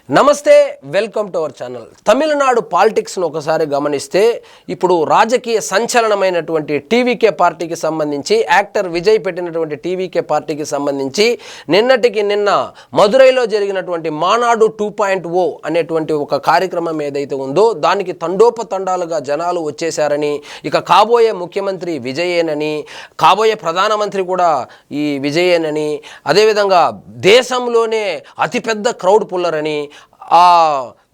నమస్తే, welcome to our channel. Tamil Nadu పాలిటిక్స్ను ఒకసారి గమనిస్తే ఇప్పుడు రాజకీయ సంచలనమైనటువంటి టీవీకే పార్టీకి సంబంధించి యాక్టర్ విజయ్ పెట్టినటువంటి టీవీకే పార్టీకి సంబంధించి నిన్నటికి నిన్న మదురైలో జరిగినటువంటి మానాడు 2.0 అనేటువంటి ఒక కార్యక్రమం ఏదైతే ఉందో దానికి తండోపతండాలుగా జనాలు వచ్చేశారని, ఇక కాబోయే ముఖ్యమంత్రి విజయేనని, కాబోయే ప్రధానమంత్రి కూడా ఈ విజయేనని, అదేవిధంగా దేశంలోనే అతిపెద్ద క్రౌడ్ పుల్లర్ అని ఆ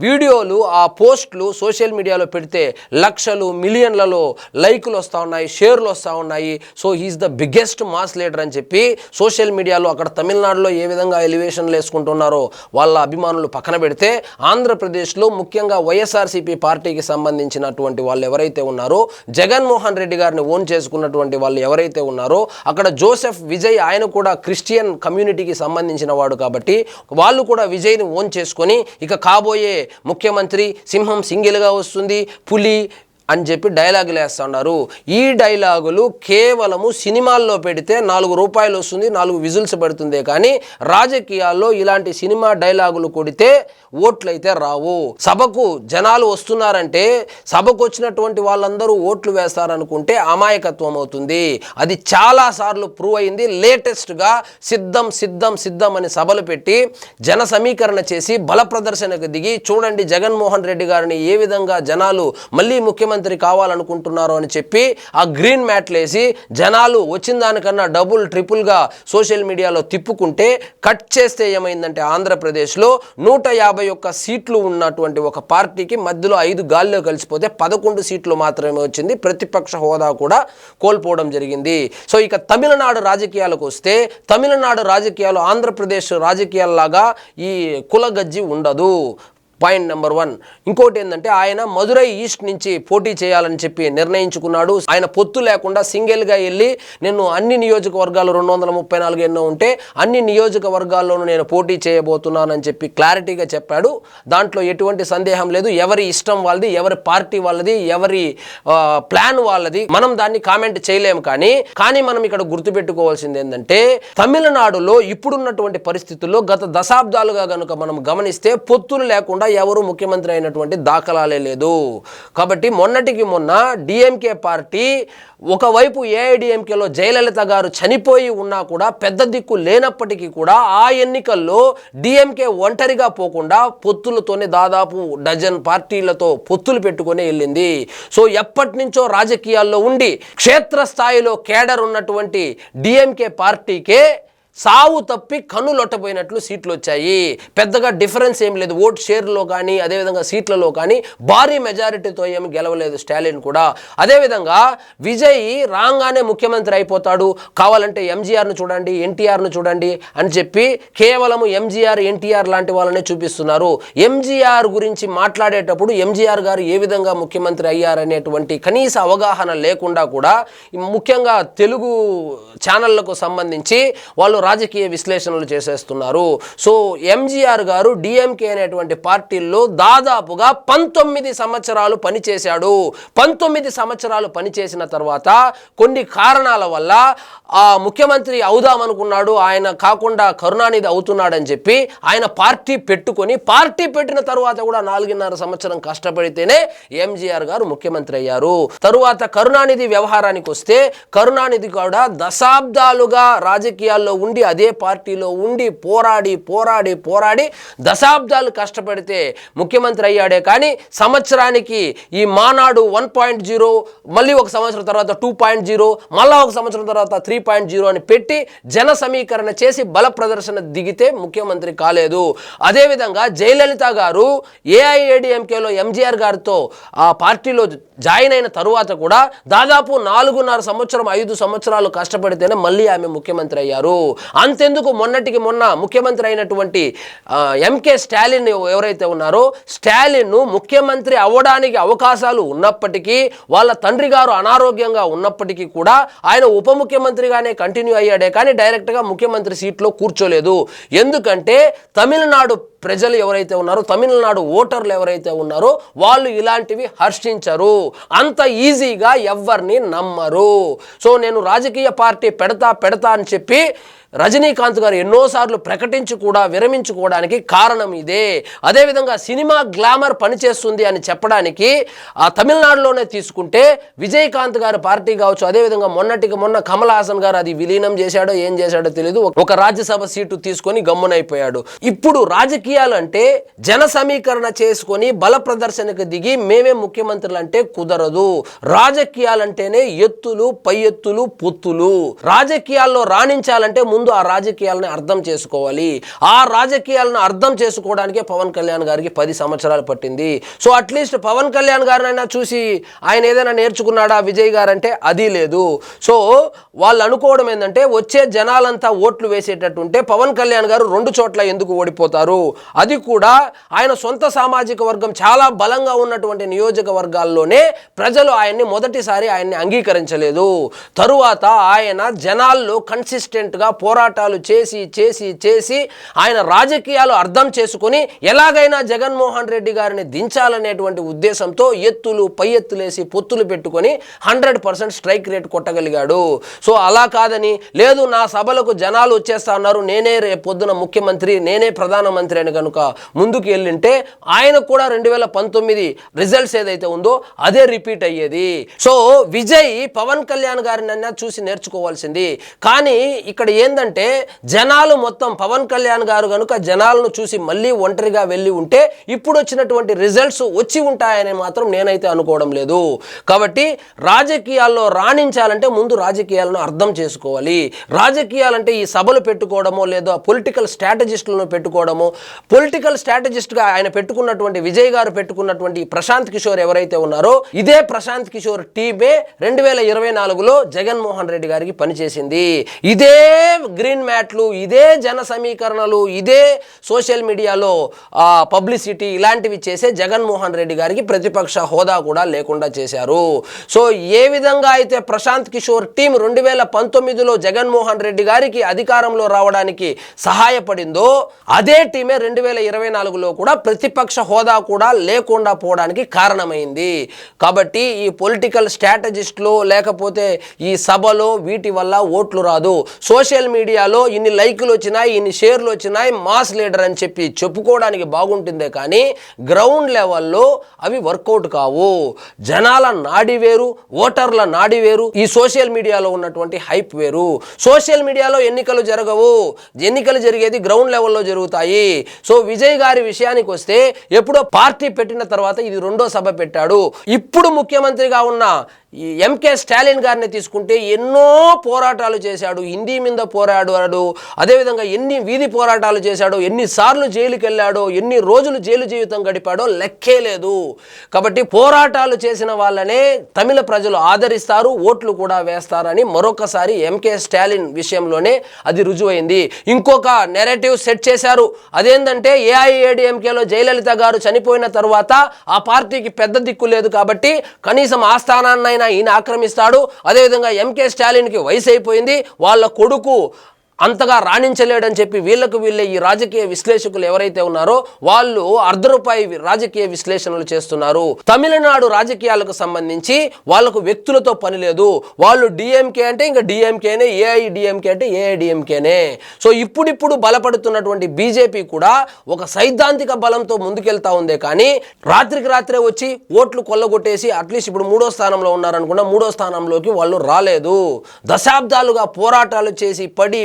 వీడియోలు ఆ పోస్టులు సోషల్ మీడియాలో పెడితే లక్షలు మిలియన్లలో లైకులు వస్తూ ఉన్నాయి, షేర్లు వస్తూ ఉన్నాయి. So he is the biggest mass leader అని చెప్పి సోషల్ మీడియాలో అక్కడ తమిళనాడులో ఏ విధంగా ఎలివేషన్లు వేసుకుంటున్నారో వాళ్ళ అభిమానులు పక్కన పెడితే, ఆంధ్రప్రదేశ్లో ముఖ్యంగా వైఎస్ఆర్సీపీ పార్టీకి సంబంధించినటువంటి వాళ్ళు ఎవరైతే ఉన్నారో, జగన్మోహన్ రెడ్డి గారిని ఓన్ చేసుకున్నటువంటి వాళ్ళు ఎవరైతే ఉన్నారో, అక్కడ జోసెఫ్ విజయ్ ఆయన కూడా క్రిస్టియన్ కమ్యూనిటీకి సంబంధించిన వాడు కాబట్టి వాళ్ళు కూడా విజయ్ని ఓన్ చేసుకొని ఇక కాబోయే ముఖ్యమంత్రి సింహం సింగిల్గా వస్తుంది, పులి అని చెప్పి డైలాగులు వేస్తున్నారు. ఈ డైలాగులు కేవలము సినిమాల్లో పెడితే 4 రూపాయలు వస్తుంది, 4 విజిల్స్ పడుతుందే కానీ రాజకీయాల్లో ఇలాంటి సినిమా డైలాగులు కొడితే ఓట్లు అయితే రావు. సభకు జనాలు వస్తున్నారంటే సభకు వచ్చినటువంటి వాళ్ళందరూ ఓట్లు వేస్తారనుకుంటే అమాయకత్వం అవుతుంది. అది చాలాసార్లు ప్రూవ్ అయింది. లేటెస్ట్గా సిద్ధం సిద్ధం సిద్ధం అని సభలు పెట్టి జన సమీకరణ చేసి బల ప్రదర్శనకు దిగి చూడండి జగన్మోహన్ రెడ్డి గారిని ఏ విధంగా జనాలు మళ్ళీ ముఖ్యమంత్రి కావాలనుకుంటున్నారు అని చెప్పి ఆ గ్రీన్ మ్యాట్లు వేసి జనాలు వచ్చిన దానికన్నా డబుల్ ట్రిపుల్గా సోషల్ మీడియాలో తిప్పుకుంటే కట్ చేస్తే ఏమైందంటే ఆంధ్రప్రదేశ్లో 151 సీట్లు ఉన్నటువంటి ఒక పార్టీకి మధ్యలో 5 గాల్లో కలిసిపోతే 11 సీట్లు మాత్రమే వచ్చింది. ప్రతిపక్ష హోదా కూడా కోల్పోవడం జరిగింది. సో ఇక తమిళనాడు రాజకీయాలకు వస్తే తమిళనాడు రాజకీయాలు ఆంధ్రప్రదేశ్ రాజకీయాల్లాగా ఈ కులగజ్జి ఉండదు. Point number 1. ఇంకోటి ఏంటంటే ఆయన మదురై ఈస్ట్ నుంచి పోటీ చేయాలని చెప్పి నిర్ణయించుకున్నాడు. ఆయన పొత్తు లేకుండా సింగిల్గా వెళ్ళి నేను అన్ని నియోజకవర్గాలు 234 ఎన్నో ఉంటే అన్ని నియోజకవర్గాల్లోనూ నేను పోటీ చేయబోతున్నానని చెప్పి క్లారిటీగా చెప్పాడు. దాంట్లో ఎటువంటి సందేహం లేదు. ఎవరి ఇష్టం వాళ్ళది, ఎవరి పార్టీ వాళ్ళది, ఎవరి ప్లాన్ వాళ్ళది. మనం దాన్ని కామెంట్ చేయలేము. కానీ మనం ఇక్కడ గుర్తుపెట్టుకోవాల్సింది ఏంటంటే తమిళనాడులో ఇప్పుడున్నటువంటి పరిస్థితుల్లో గత దశాబ్దాలుగా కనుక మనం గమనిస్తే పొత్తులు లేకుండా ఎవరు ముఖ్యమంత్రి అయినటువంటి దాఖలాలే లేదు. కాబట్టి మొన్నటికి మొన్న డిఎంకే పార్టీ ఒకవైపు ఏఐడిఎంకేలో జయలలిత గారు చనిపోయి ఉన్నా కూడా పెద్ద దిక్కు లేనప్పటికీ కూడా ఆ ఎన్నికల్లో డిఎంకే ఒంటరిగా పోకుండా పొత్తులతోనే దాదాపు డజన్ పార్టీలతో పొత్తులు పెట్టుకొని వెళ్ళింది. సో ఎప్పటి నుంచో రాజకీయాల్లో ఉండి క్షేత్రస్థాయిలో కేడర్ ఉన్నటువంటి డిఎంకే పార్టీకే సావు తప్పి కన్నులొట్టపోయినట్లు సీట్లు వచ్చాయి. పెద్దగా డిఫరెన్స్ ఏం లేదు. ఓట్ షేర్లో కానీ అదేవిధంగా సీట్లలో కానీ భారీ మెజారిటీతో ఏమి గెలవలేదు స్టాలిన్ కూడా. అదేవిధంగా విజయ్ రాగానే ముఖ్యమంత్రి అయిపోతాడు, కావాలంటే ఎంజీఆర్ను చూడండి, ఎన్టీఆర్ను చూడండి అని చెప్పి కేవలం ఎంజీఆర్ ఎన్టీఆర్ లాంటి వాళ్ళనే చూపిస్తున్నారు. ఎంజీఆర్ గురించి మాట్లాడేటప్పుడు ఎంజీఆర్ గారు ఏ విధంగా ముఖ్యమంత్రి అయ్యారనేటువంటి కనీస అవగాహన లేకుండా కూడా ముఖ్యంగా తెలుగు ఛానళ్లకు సంబంధించి వాళ్ళు రాజకీయ విశ్లేషణలు చేసేస్తున్నారు. సో ఎంజీఆర్ గారు డిఎంకే అనేటువంటి పార్టీల్లో దాదాపుగా 19 సంవత్సరాలు పనిచేశాడు. 19 సంవత్సరాలు పనిచేసిన తర్వాత కొన్ని కారణాల వల్ల ఆ ముఖ్యమంత్రి అవుదామనుకున్నాడు. ఆయన కాకుండా కరుణానిధి అవుతున్నాడని చెప్పి ఆయన పార్టీ పెట్టుకొని పార్టీ పెట్టిన తర్వాత కూడా 4.5 సంవత్సరం కష్టపడితేనే ఎంజీఆర్ గారు ముఖ్యమంత్రి అయ్యారు. తరువాత కరుణానిధి వ్యవహారానికి వస్తే కరుణానిధి కూడా దశాబ్దాలుగా రాజకీయాల్లో ఉండి అదే పార్టీలో ఉండి పోరాడి దశాబ్దాలు కష్టపడితే ముఖ్యమంత్రి అయ్యాడే కానీ సంవత్సరానికి ఈ మానాడు 1.0 మళ్ళీ ఒక సంవత్సరం తర్వాత 2.0 మళ్ళా ఒక సంవత్సరం తర్వాత 3.0 అని పెట్టి జన సమీకరణ చేసి బల ప్రదర్శన దిగితే ముఖ్యమంత్రి కాలేదు. అదేవిధంగా జయలలిత గారు ఏఐఏడిఎంకేలో ఎంజీఆర్ గారితో ఆ పార్టీలో జాయిన్ అయిన తరువాత కూడా దాదాపు 4.5 సంవత్సరం 5 సంవత్సరాలు కష్టపడితేనే మళ్ళీ ఆమె ముఖ్యమంత్రి అయ్యారు. అంతెందుకు మొన్నటికి మొన్న ముఖ్యమంత్రి అయినటువంటి ఎంకే స్టాలిన్ ఎవరైతే ఉన్నారో స్టాలిన్ ముఖ్యమంత్రి అవ్వడానికి అవకాశాలు ఉన్నప్పటికీ వాళ్ళ తండ్రి గారు అనారోగ్యంగా ఉన్నప్పటికీ కూడా ఆయన ఉప ముఖ్యమంత్రిగానే కంటిన్యూ అయ్యాడే కానీ డైరెక్ట్గా ముఖ్యమంత్రి సీట్లో కూర్చోలేదు. ఎందుకంటే తమిళనాడు ప్రజలు ఎవరైతే ఉన్నారో, తమిళనాడు ఓటర్లు ఎవరైతే ఉన్నారో వాళ్ళు ఇలాంటివి హర్షించరు, అంత ఈజీగా ఎవరిని నమ్మరు. సో నేను రాజకీయ పార్టీ పెడతా అని చెప్పి రజనీకాంత్ గారు ఎన్నోసార్లు ప్రకటించి కూడా విరమించుకోవడానికి కారణం ఇదే. అదేవిధంగా సినిమా గ్లామర్ పనిచేస్తుంది అని చెప్పడానికి ఆ తమిళనాడులోనే తీసుకుంటే విజయకాంత్ గారి పార్టీ కావచ్చు, అదేవిధంగా మొన్న కమల్ హాసన్ గారు అది విలీనం చేశాడో ఏం చేశాడో తెలియదు, ఒక రాజ్యసభ సీటు తీసుకొని గమ్మునైపోయాడు. ఇప్పుడు రాజకీయాలు అంటే జన సమీకరణ చేసుకొని బల ప్రదర్శనకు దిగి మేమే ముఖ్యమంత్రులు అంటే కుదరదు. రాజకీయాలంటేనే ఎత్తులు, పై ఎత్తులు, పొత్తులు. రాజకీయాల్లో రాణించాలంటే ముందు ఆ రాజకీయాలను అర్థం చేసుకోవాలి. ఆ రాజకీయాలను అర్థం చేసుకోవడానికే పవన్ కళ్యాణ్ గారికి 10 సంవత్సరాలు పట్టింది. సో అట్లీస్ట్ పవన్ కళ్యాణ్ గారినైనా చూసి ఆయన ఏదైనా నేర్చుకున్నాడా విజయ్ గారు అంటే అది లేదు. సో వాళ్ళు అనుకోవడం ఏంటంటే వచ్చే జనాలంతా ఓట్లు వేసేటట్టుంటే పవన్ కళ్యాణ్ గారు 2 చోట్ల ఎందుకు ఓడిపోతారు, అది కూడా ఆయన సొంత సామాజిక వర్గం చాలా బలంగా ఉన్నటువంటి నియోజకవర్గాల్లోనే ప్రజలు మొదటిసారి ఆయన్ని అంగీకరించలేదు. తరువాత ఆయన జనాల్లో కన్సిస్టెంట్గా పోరాటాలు చేసి ఆయన రాజకీయాలు అర్థం చేసుకుని ఎలాగైనా జగన్మోహన్ రెడ్డి గారిని దించాలనేటువంటి ఉద్దేశంతో ఎత్తులు పై ఎత్తులేసి పొత్తులు పెట్టుకొని 100% స్ట్రైక్ రేట్ కొట్టగలిగాడు. సో అలా కాదని లేదు నా సభలకు జనాలు వచ్చేస్తా ఉన్నారు, నేనే రేపు పొద్దున ముఖ్యమంత్రి, నేనే ప్రధానమంత్రి అని కనుక ముందుకు వెళ్ళింటే ఆయన కూడా 2019 రిజల్ట్స్ ఏదైతే ఉందో అదే రిపీట్ అయ్యేది. సో విజయ్ పవన్ కళ్యాణ్ గారిని చూసి నేర్చుకోవాల్సింది. కానీ ఇక్కడ ఏందంటే జనాలు మొత్తం పవన్ కళ్యాణ్ గారు కనుక జనాలను చూసి మళ్ళీ ఒంటరిగా వెళ్ళి ఉంటే ఇప్పుడు వచ్చినటువంటి రిజల్ట్స్ వచ్చి ఉంటాయని మాత్రం నేనైతే అనుకోవడం లేదు. కాబట్టి రాజకీయాల్లో రాణించాలంటే ముందు రాజకీయాలను అర్థం చేసుకోవాలి. రాజకీయాలంటే ఈ సభలు పెట్టుకోవడమో లేదా పొలిటికల్ స్ట్రాటజిస్టులను పెట్టుకోవడమో, పొలిటికల్ స్ట్రాటజిస్ట్గా ఆయన పెట్టుకున్నటువంటి విజయ్ గారు పెట్టుకున్నటువంటి ప్రశాంత్ కిషోర్ ఎవరైతే ఉన్నారో ఇదే ప్రశాంత్ కిషోర్ టీమే 2024లో జగన్మోహన్ రెడ్డి గారికి పనిచేసింది. ఇదే గ్రీన్ మ్యాట్లు, ఇదే జన సమీకరణలు, ఇదే సోషల్ మీడియాలో పబ్లిసిటీ ఇలాంటివి చేసే జగన్మోహన్ రెడ్డి గారికి ప్రతిపక్ష హోదా కూడా లేకుండా చేశారు. సో ఏ విధంగా అయితే ప్రశాంత్ కిషోర్ టీం 2019లో జగన్మోహన్ రెడ్డి గారికి అధికారంలో రావడానికి సహాయపడిందో అదే టీమే 2024లో కూడా ప్రతిపక్ష హోదా కూడా లేకుండా పోవడానికి కారణమైంది. కాబట్టి ఈ పొలిటికల్ స్ట్రాటజిస్టులు లేకపోతే ఈ సభలో వీటి వల్ల ఓట్లు రాదు. సోషల్ మీడియాలో ఇన్ని లైకులు వచ్చినాయి, ఇన్ని షేర్లు వచ్చినాయి, మాస్ లీడర్ అని చెప్పి చెప్పుకోవడానికి బాగుంటుందే కానీ గ్రౌండ్ లెవెల్లో అవి వర్కౌట్ కావు. జనాల నాడి వేరు, ఓటర్ల నాడి వేరు, ఈ సోషల్ మీడియాలో ఉన్నటువంటి హైప్ వేరు. సోషల్ మీడియాలో ఎన్నికలు జరగవు, ఎన్నికలు జరిగేది గ్రౌండ్ లెవెల్లో జరుగుతాయి. సో విజయ్ గారి విషయానికి వస్తే ఎప్పుడో పార్టీ పెట్టిన తర్వాత ఇది 2వ సభ పెట్టాడు. ఇప్పుడు ముఖ్యమంత్రిగా ఉన్న ఈ ఎంకే స్టాలిన్ గారిని తీసుకుంటే ఎన్నో పోరాటాలు చేశాడు, హిందీ మీద పోరాడాడు, అదేవిధంగా ఎన్ని వీధి పోరాటాలు చేశాడో, ఎన్నిసార్లు జైలుకి వెళ్ళాడో, ఎన్ని రోజులు జైలు జీవితం గడిపాడో లెక్కే లేదు. కాబట్టి పోరాటాలు చేసిన వాళ్ళనే తమిళ ప్రజలు ఆదరిస్తారు, ఓట్లు కూడా వేస్తారని మరొకసారి ఎంకే స్టాలిన్ విషయంలోనే అది రుజువైంది. ఇంకొక నెరేటివ్ సెట్ చేశారు, అదేంటంటే ఏఐఏడిఎంకేలో జయలలిత గారు చనిపోయిన తర్వాత ఆ పార్టీకి పెద్ద దిక్కు లేదు కాబట్టి కనీసం ఆ స్థానాన్ని ఈయన ఆక్రమిస్తాడు. అదేవిధంగా ఎంకే స్టాలిన్కి వయసు అయిపోయింది, వాళ్ళ కొడుకు అంతగా రాణించలేడని చెప్పి వీళ్ళే ఈ రాజకీయ విశ్లేషకులు ఎవరైతే ఉన్నారో వాళ్ళు ₹1 రాజకీయ విశ్లేషణలు చేస్తున్నారు. తమిళనాడు రాజకీయాలకు సంబంధించి వాళ్ళకు వ్యక్తులతో పని లేదు. వాళ్ళు డిఎంకే అంటే ఇంకా డిఎంకేనే, ఏఐడిఎంకే అంటే ఏఐడిఎంకేనే. సో ఇప్పుడు బలపడుతున్నటువంటి బీజేపీ కూడా ఒక సైద్ధాంతిక బలంతో ముందుకెళ్తా ఉందే కానీ రాత్రికి రాత్రే వచ్చి ఓట్లు కొల్లగొట్టేసి అట్లీస్ట్ ఇప్పుడు 3వ స్థానంలో ఉన్నారనుకున్నా 3వ స్థానంలోకి వాళ్ళు రాలేదు. దశాబ్దాలుగా పోరాటాలు చేసి పడి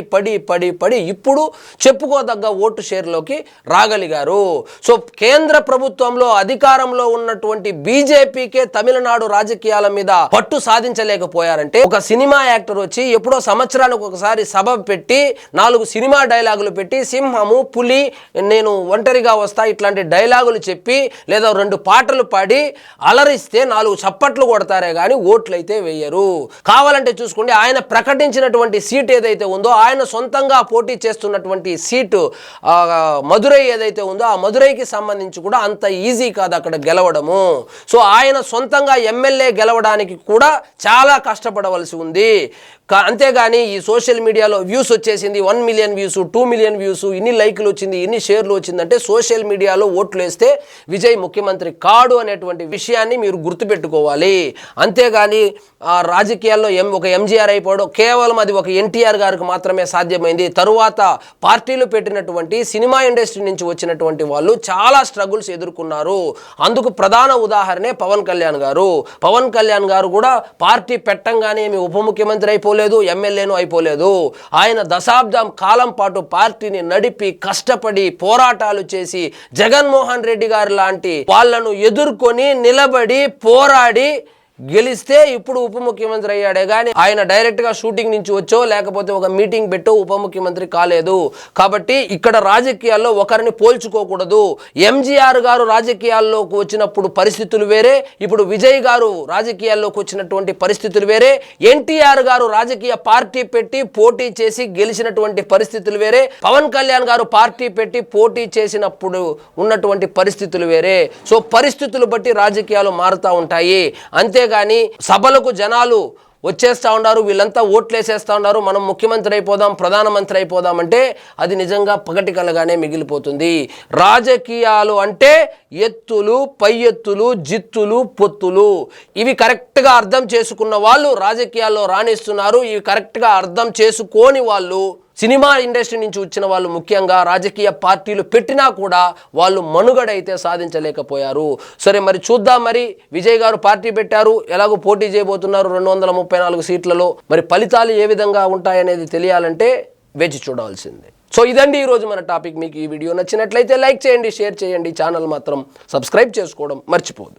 ఇప్పుడు చెప్పుకోదగ్గ ఓటు షేర్లోకి రాగలిగారు. సో కేంద్ర ప్రభుత్వంలో అధికారంలో ఉన్నటువంటి బీజేపీకే తమిళనాడు రాజకీయాల మీద పట్టు సాధించలేకపోయారంటే ఒక సినిమా యాక్టర్ వచ్చి ఎప్పుడో సంవత్సరానికి ఒకసారి సభ పెట్టి 4 సినిమా డైలాగులు పెట్టి సింహము పులి నేను ఒంటరిగా వస్తా ఇట్లాంటి డైలాగులు చెప్పి లేదా 2 పాటలు పాడి అలరిస్తే 4 చప్పట్లు కొడతారే కానీ ఓట్లు అయితే వేయరు. కావాలంటే చూసుకోండి, ఆయన ప్రకటించినటువంటి సీట్ ఏదైతే ఉందో ఆయన సొంతంగా పోటీ చేస్తున్నటువంటి సీటు మదురై ఏదైతే ఉందో ఆ మదురైకి సంబంధించి కూడా అంత ఈజీ కాదు అక్కడ గెలవడము. సో ఆయన సొంతంగా ఎమ్మెల్యే గెలవడానికి కూడా చాలా కష్టపడవలసి ఉంది. అంతేగాని ఈ సోషల్ మీడియాలో వ్యూస్ వచ్చేసింది, 1 మిలియన్ వ్యూస్, 2 మిలియన్ వ్యూస్, ఇన్ని లైకులు వచ్చింది, ఇన్ని షేర్లు వచ్చిందంటే సోషల్ మీడియాలో ఓట్లు వేస్తే విజయ్ ముఖ్యమంత్రి కాడు అనేటువంటి విషయాన్ని మీరు గుర్తుపెట్టుకోవాలి. అంతేగాని రాజకీయాల్లో ఒక ఎంజీఆర్ అయిపోవడం కేవలం అది ఒక ఎన్టీఆర్ గారికి మాత్రమే సాధ్యమైంది. తరువాత పార్టీలు పెట్టినటువంటి సినిమా ఇండస్ట్రీ నుంచి వచ్చినటువంటి వాళ్ళు చాలా స్ట్రగుల్స్ ఎదుర్కొన్నారు. అందుకు ప్రధాన ఉదాహరణే పవన్ కళ్యాణ్ గారు. పవన్ కళ్యాణ్ గారు కూడా పార్టీ పెట్టంగానే మీ ఉప ముఖ్యమంత్రి అయిపోలేదు, ఎమ్మెల్యేను అయిపోలేదు. ఆయన దశాబ్దం కాలం పాటు పార్టీని నడిపి కష్టపడి పోరాటాలు చేసి జగన్మోహన్ రెడ్డి గారు లాంటి వాళ్ళను ఎదుర్కొని నిలబడి పోరాడి గెలిస్తే ఇప్పుడు ఉప ముఖ్యమంత్రి అయ్యాడే కానీ ఆయన డైరెక్ట్గా షూటింగ్ నుంచి వచ్చో లేకపోతే ఒక మీటింగ్ పెట్టో ఉప ముఖ్యమంత్రి కాలేదు. కాబట్టి ఇక్కడ రాజకీయాల్లో ఒకరిని పోల్చుకోకూడదు. ఎంజీఆర్ గారు రాజకీయాల్లోకి వచ్చినప్పుడు పరిస్థితులు వేరే, ఇప్పుడు విజయ్ గారు రాజకీయాల్లోకి వచ్చినటువంటి పరిస్థితులు వేరే, ఎన్టీఆర్ గారు రాజకీయ పార్టీ పెట్టి పోటీ చేసి గెలిచినటువంటి పరిస్థితులు వేరే, పవన్ కళ్యాణ్ గారు పార్టీ పెట్టి పోటీ చేసినప్పుడు ఉన్నటువంటి పరిస్థితులు వేరే. సో పరిస్థితులు బట్టి రాజకీయాలు మారుతూ ఉంటాయి. అంతేగాని సభలకు జనాలు వచ్చేస్తూ ఉన్నారు, వీళ్ళంతా ఓట్లేసేస్తూ ఉన్నారు, మనం ముఖ్యమంత్రి అయిపోదాం, ప్రధానమంత్రి అయిపోదాం అంటే అది నిజంగా పగటికలగానే మిగిలిపోతుంది. రాజకీయాలు అంటే ఎత్తులు, పై ఎత్తులు, జిత్తులు, పొత్తులు, ఇవి కరెక్ట్గా అర్థం చేసుకున్న వాళ్ళు రాజకీయాల్లో రాణిస్తున్నారు. ఇవి కరెక్ట్గా అర్థం చేసుకోని వాళ్ళు, సినిమా ఇండస్ట్రీ నుంచి వచ్చిన వాళ్ళు ముఖ్యంగా రాజకీయ పార్టీలు పెట్టినా కూడా వాళ్ళు మనుగడైతే సాధించలేకపోయారు. సరే మరి చూద్దాం. మరి విజయ్ గారు పార్టీ పెట్టారు, ఎలాగో పోటీ చేయబోతున్నారు 234 సీట్లలో. మరి ఫలితాలు ఏ విధంగా ఉంటాయనేది తెలియాలంటే వేచి చూడాల్సిందే. సో ఇదండి ఈరోజు మన టాపిక్. మీకు ఈ వీడియో నచ్చినట్లయితే లైక్ చేయండి, షేర్ చేయండి, ఛానల్ మాత్రం సబ్స్క్రైబ్ చేసుకోవడం మర్చిపోదు.